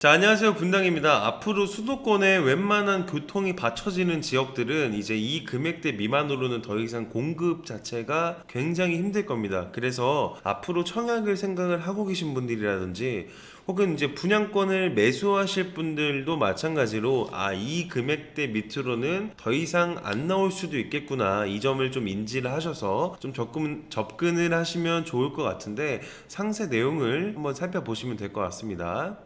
자, 안녕하세요. 분당입니다. 앞으로 수도권에 웬만한 교통이 받쳐지는 지역들은 이제 이 금액대 미만으로는 더 이상 공급 자체가 굉장히 힘들 겁니다. 그래서 앞으로 청약을 생각을 하고 계신 분들이라든지 혹은 이제 분양권을 매수하실 분들도 마찬가지로 이 금액대 밑으로는 더 이상 안 나올 수도 있겠구나. 이 점을 좀 인지를 하셔서 좀 접근을 하시면 좋을 것 같은데 상세 내용을 한번 살펴보시면 될 것 같습니다.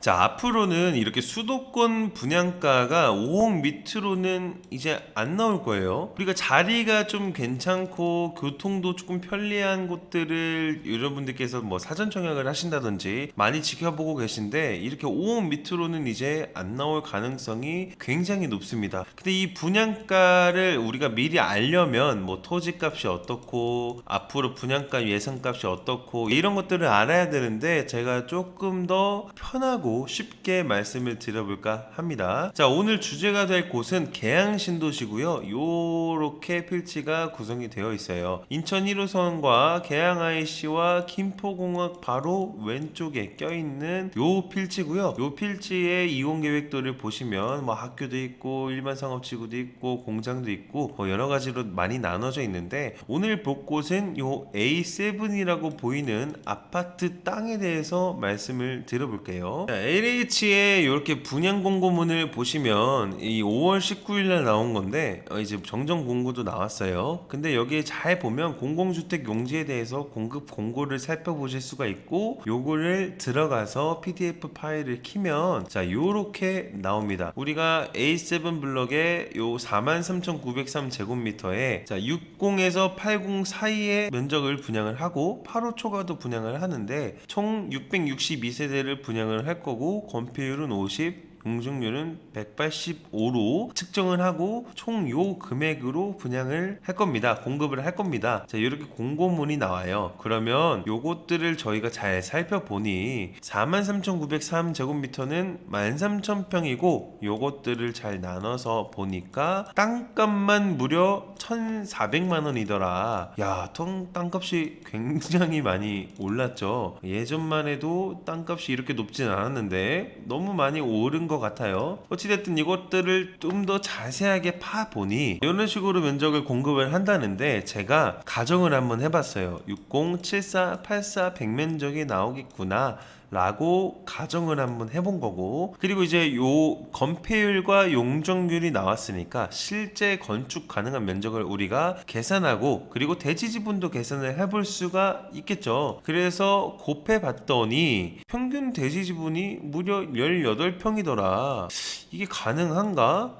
자, 앞으로는 이렇게 수도권 분양가가 5억 밑으로는 이제 안 나올 거예요. 우리가 자리가 좀 괜찮고 교통도 조금 편리한 곳들을 여러분들께서 뭐 사전 청약을 하신다든지 많이 지켜보고 계신데 이렇게 5억 밑으로는 이제 안 나올 가능성이 굉장히 높습니다. 근데 이 분양가를 우리가 미리 알려면 뭐 토지값이 어떻고 앞으로 분양가 예상값이 어떻고 이런 것들을 알아야 되는데 제가 조금 더 편하고 쉽게 말씀을 드려볼까 합니다. 자, 오늘 주제가 될 곳은 계양신도시고요. 요렇게 필지가 구성이 되어 있어요. 인천 1호선과 계양 IC와 김포공항 바로 왼쪽에 껴있는 요 필지고요. 요 필지의 이용 계획도를 보시면 뭐 학교도 있고 일반 상업지구도 있고 공장도 있고 뭐 여러 가지로 많이 나눠져 있는데 오늘 볼 곳은 요 A7이라고 보이는 아파트 땅에 대해서 말씀을 드려볼게요. LH의 이렇게 분양 공고문을 보시면 이 5월 19일 날 나온 건데 이제 정정 공고도 나왔어요. 근데 여기에 잘 보면 공공주택 용지에 대해서 공급 공고를 살펴보실 수가 있고 요거를 들어가서 PDF 파일을 키면 자 요렇게 나옵니다. 우리가 A7 블럭에 요 43,903제곱미터에 자 60에서 80 사이의 면적을 분양을 하고 8호 초과도 분양을 하는데 총 662세대를 분양을 할 거고 건폐율은 50, 용적률은 185로 측정을 하고 총 요 금액으로 분양을 할 겁니다. 공급을 할 겁니다. 자, 이렇게 공고문이 나와요. 그러면 요것들을 저희가 잘 살펴보니 43,903제곱미터는 13,000평이고 요것들을 잘 나눠서 보니까 땅값만 무려 1,400만 원이더라. 야, 땅값이 굉장히 많이 올랐죠. 예전만 해도 땅값이 이렇게 높진 않았는데 너무 많이 오른 것 같아요. 어찌됐든 이것들을 좀 더 자세하게 파보니 이런 식으로 면적을 공급을 한다는데 제가 가정을 한번 해봤어요. 60, 74, 84, 100면적이 나오겠구나 라고 가정을 한번 해본 거고, 그리고 이제 요 건폐율과 용적률이 나왔으니까 실제 건축 가능한 면적을 우리가 계산하고 그리고 대지 지분도 계산을 해볼 수가 있겠죠. 그래서 곱해 봤더니 평균 대지 지분이 무려 18평이더라. 이게 가능한가?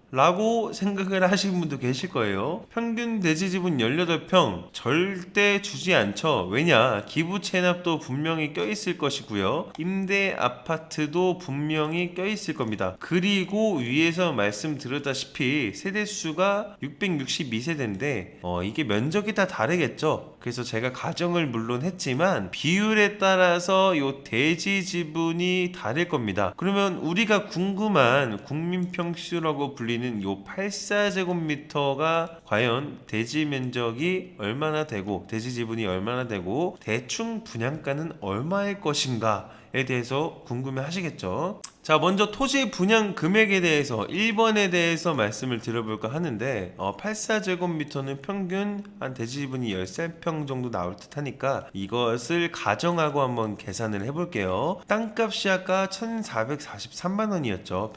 라고 생각을 하시는 분도 계실 거예요. 평균 대지 지분 18평 절대 주지 않죠. 왜냐? 기부 체납도 분명히 껴있을 것이고요. 임대 아파트도 분명히 껴있을 겁니다. 그리고 위에서 말씀드렸다시피 세대수가 662세대인데 이게 면적이 다 다르겠죠. 그래서 제가 가정을 물론 했지만 비율에 따라서 요 대지 지분이 다를 겁니다. 그러면 우리가 궁금한 국민평수라고 불리는 요 84제곱미터가 과연 대지 면적이 얼마나 되고 대지 지분이 얼마나 되고 대충 분양가는 얼마일 것인가에 대해서 궁금해 하시겠죠. 자, 먼저 토지 분양 금액에 대해서 1번에 대해서 말씀을 드려볼까 하는데 84제곱미터는 평균 한 대지 지분이 13평 정도 나올 듯 하니까 이것을 가정하고 한번 계산을 해볼게요. 땅값이 아까 1,443만 원이었죠.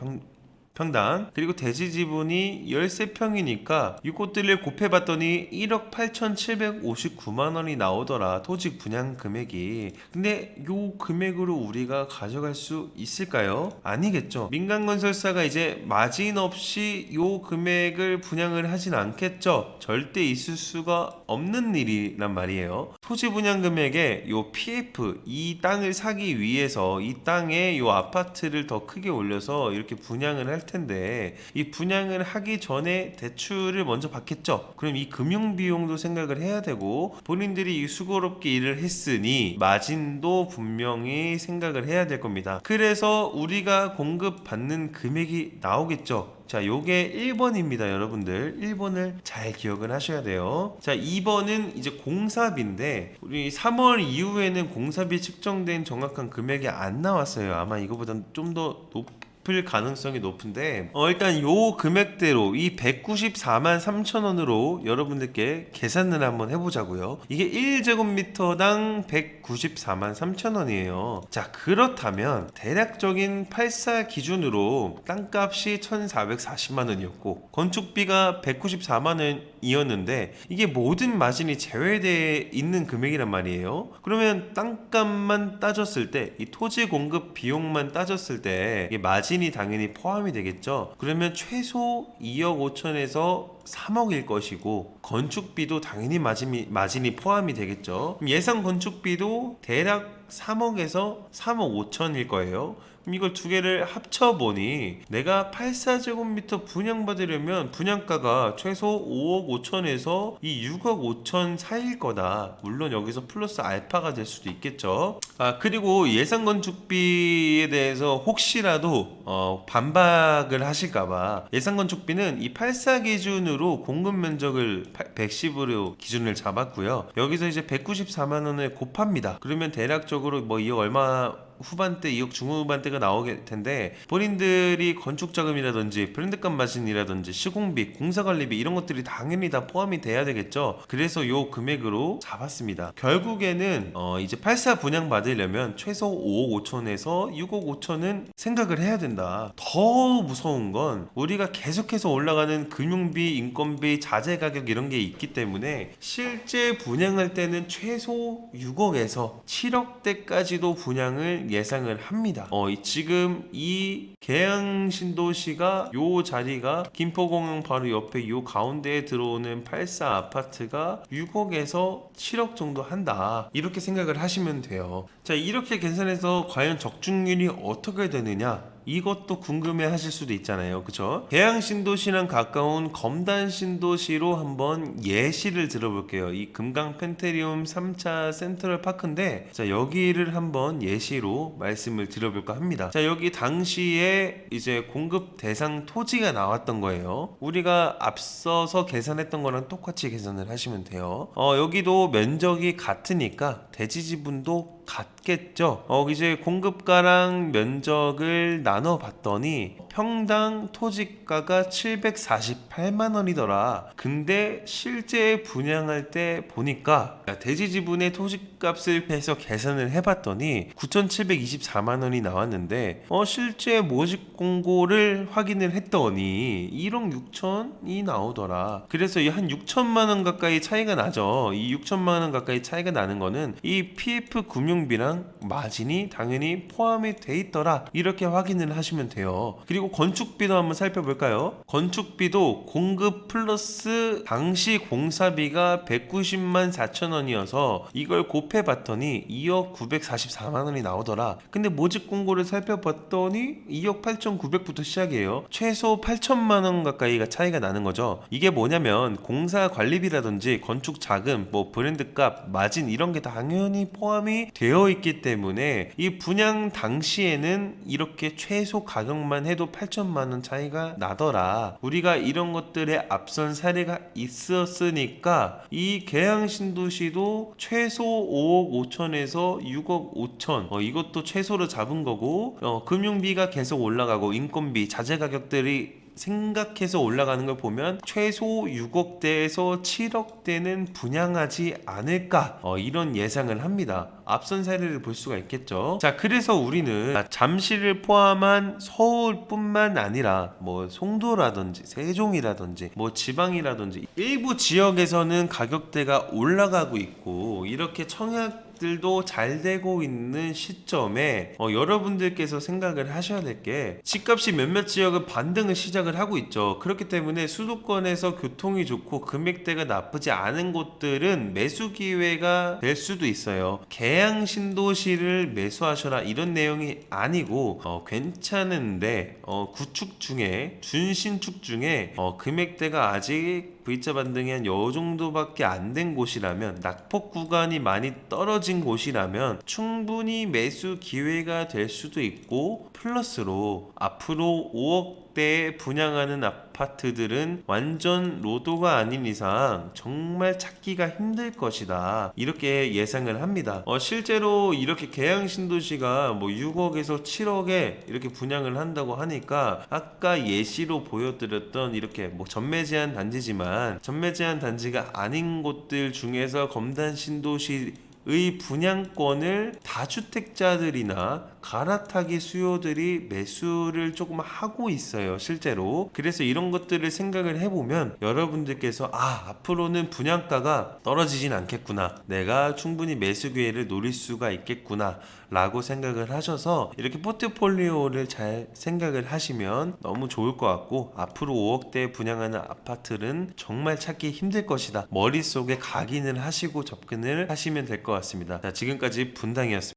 평당. 그리고 대지 지분이 13평이니까 이것들을 곱해봤더니 1억 8,759만 원이 나오더라. 토지 분양 금액이. 근데 요 금액으로 우리가 가져갈 수 있을까요? 아니겠죠. 민간건설사가 이제 마진 없이 요 금액을 분양을 하진 않겠죠. 절대 있을 수가 없는 일이란 말이에요. 토지 분양 금액에 요 PF, 이 땅을 사기 위해서 이 땅에 요 아파트를 더 크게 올려서 이렇게 분양을 할 텐데 이 분양을 하기 전에 대출을 먼저 받겠죠. 그럼 이 금융 비용도 생각을 해야 되고 본인들이 수고롭게 일을 했으니 마진도 분명히 생각을 해야 될 겁니다. 그래서 우리가 공급받는 금액이 나오겠죠. 자, 요게 1번입니다. 여러분들 1번을 잘 기억을 하셔야 돼요. 자, 2번은 이제 공사비인데 우리 3월 이후에는 공사비 측정된 정확한 금액이 안 나왔어요. 아마 이거보다는 좀 더 높을 가능성이 높은데 일단 요 금액대로 이 194만 3천 원으로 여러분들께 계산을 한번 해보자고요. 이게 1제곱미터당 194만 3천 원이에요. 자, 그렇다면 대략적인 84 기준으로 땅값이 1,440만 원이었고 건축비가 194만 원이었는데 이게 모든 마진이 제외되어 있는 금액이란 말이에요. 그러면 땅값만 따졌을 때 이 토지 공급 비용만 따졌을 때 이게 마진이 당연히 포함이 되겠죠. 그러면 최소 2억 5천에서 3억일 것이고 건축비도 당연히 마진이 포함이 되겠죠. 예상 건축비도 대략 3억에서 3억 5천일 거예요. 그럼 이걸 두 개를 합쳐보니 내가 84제곱미터 분양받으려면 분양가가 최소 5억 5천에서 이 6억 5천 사이일 거다. 물론 여기서 플러스 알파가 될 수도 있겠죠. 그리고 예상 건축비에 대해서 혹시라도 반박을 하실까봐 예상 건축비는 이 84 기준으로 공급 면적을 110으로 기준을 잡았고요. 여기서 이제 194만 원을 곱합니다. 그러면 대략적으로 뭐 2억 얼마 후반대 2억 중후반대가 나오게 텐데 본인들이 건축자금이라든지 브랜드값 마진이라든지 시공비, 공사관리비 이런 것들이 당연히 다 포함이 돼야 되겠죠. 그래서 요 금액으로 잡았습니다. 결국에는 이제 84 분양 받으려면 최소 5억 5천에서 6억 5천은 생각을 해야 된다. 더 무서운 건 우리가 계속해서 올라가는 금융비, 인건비, 자재 가격 이런 게 있기 때문에 실제 분양할 때는 최소 6억에서 7억대까지도 분양을 예상을 합니다. 지금 이 계양신도시가 요 자리가 김포공항 바로 옆에 요 가운데에 들어오는 84 아파트가 6억에서 7억 정도 한다. 이렇게 생각을 하시면 돼요. 자, 이렇게 계산해서 과연 적중률이 어떻게 되느냐? 이것도 궁금해 하실 수도 있잖아요. 그쵸? 계양신도시랑 가까운 검단신도시로 한번 예시를 들어볼게요. 이 금강 펜테리움 3차 센트럴 파크인데 자, 여기를 한번 예시로 말씀을 드려볼까 합니다. 자, 여기 당시에 이제 공급 대상 토지가 나왔던 거예요. 우리가 앞서서 계산했던 거랑 똑같이 계산을 하시면 돼요. 여기도 면적이 같으니까 대지 지분도 같겠죠. 이제 공급가랑 면적을 나눠 봤더니 평당 토지가가 748만 원이더라. 근데 실제 분양할 때 보니까 대지 지분의 토지값을 해서 계산을 해봤더니 9,724만 원이 나왔는데 실제 모집 공고를 확인을 했더니 1억 6천이 나오더라. 그래서 한 6천만 원 가까이 차이가 나죠. 이 6천만 원 가까이 차이가 나는 거는 이 PF 금융비랑 마진이 당연히 포함이 돼 있더라. 이렇게 확인을 하시면 돼요. 그리고 건축비도 한번 살펴볼까요? 건축비도 공급 플러스 당시 공사비가 190만 4천 원이어서 이걸 곱해봤더니 2억 944만 원이 나오더라. 근데 모집 공고를 살펴봤더니 2억 8,900부터 시작이에요. 최소 8천만 원 가까이가 차이가 나는 거죠. 이게 뭐냐면 공사 관리비라든지 건축 자금, 뭐 브랜드값, 마진 이런 게 당연히 포함이 되어 있기 때문에 이 분양 당시에는 이렇게 최소 가격만 해도 8천만 원 차이가 나더라. 우리가 이런 것들에 앞선 사례가 있었으니까 이 계양신도시도 최소 5억 5천에서 6억 5천 이것도 최소로 잡은 거고 금융비가 계속 올라가고 인건비, 자재 가격들이 생각해서 올라가는 걸 보면 최소 6억대에서 7억대는 분양하지 않을까 이런 예상을 합니다. 앞선 사례를 볼 수가 있겠죠. 자, 그래서 우리는 잠실을 포함한 서울뿐만 아니라 뭐 송도라든지 세종이라든지 뭐 지방이라든지 일부 지역에서는 가격대가 올라가고 있고 이렇게 청약들도 잘 되고 있는 시점에 여러분들께서 생각을 하셔야 될 게 집값이 몇몇 지역은 반등을 시작을 하고 있죠. 그렇기 때문에 수도권에서 교통이 좋고 금액대가 나쁘지 않은 곳들은 매수 기회가 될 수도 있어요. 계양신도시를 매수하셔라 이런 내용이 아니고 괜찮은데 구축 중에 준신축 중에 금액대가 아직 V자 반등이 한 요 정도밖에 안 된 곳이라면 낙폭 구간이 많이 떨어진 곳이라면 충분히 매수 기회가 될 수도 있고 플러스로 앞으로 5억 5억대에 분양하는 아파트들은 완전 로또가 아닌 이상 정말 찾기가 힘들 것이다, 이렇게 예상을 합니다. 실제로 이렇게 계양 신도시가 뭐 6억에서 7억에 이렇게 분양을 한다고 하니까 아까 예시로 보여드렸던 이렇게 뭐 전매 제한 단지지만 전매 제한 단지가 아닌 곳들 중에서 검단 신도시 의 분양권을 다주택자들이나 갈아타기 수요들이 매수를 조금 하고 있어요, 실제로. 그래서 이런 것들을 생각을 해보면 여러분들께서 앞으로는 분양가가 떨어지진 않겠구나, 내가 충분히 매수 기회를 노릴 수가 있겠구나 라고 생각을 하셔서 이렇게 포트폴리오를 잘 생각을 하시면 너무 좋을 것 같고, 앞으로 5억대에 분양하는 아파트는 정말 찾기 힘들 것이다, 머릿속에 각인을 하시고 접근을 하시면 될 것 같습니다. 자, 지금까지 분당이었습니다.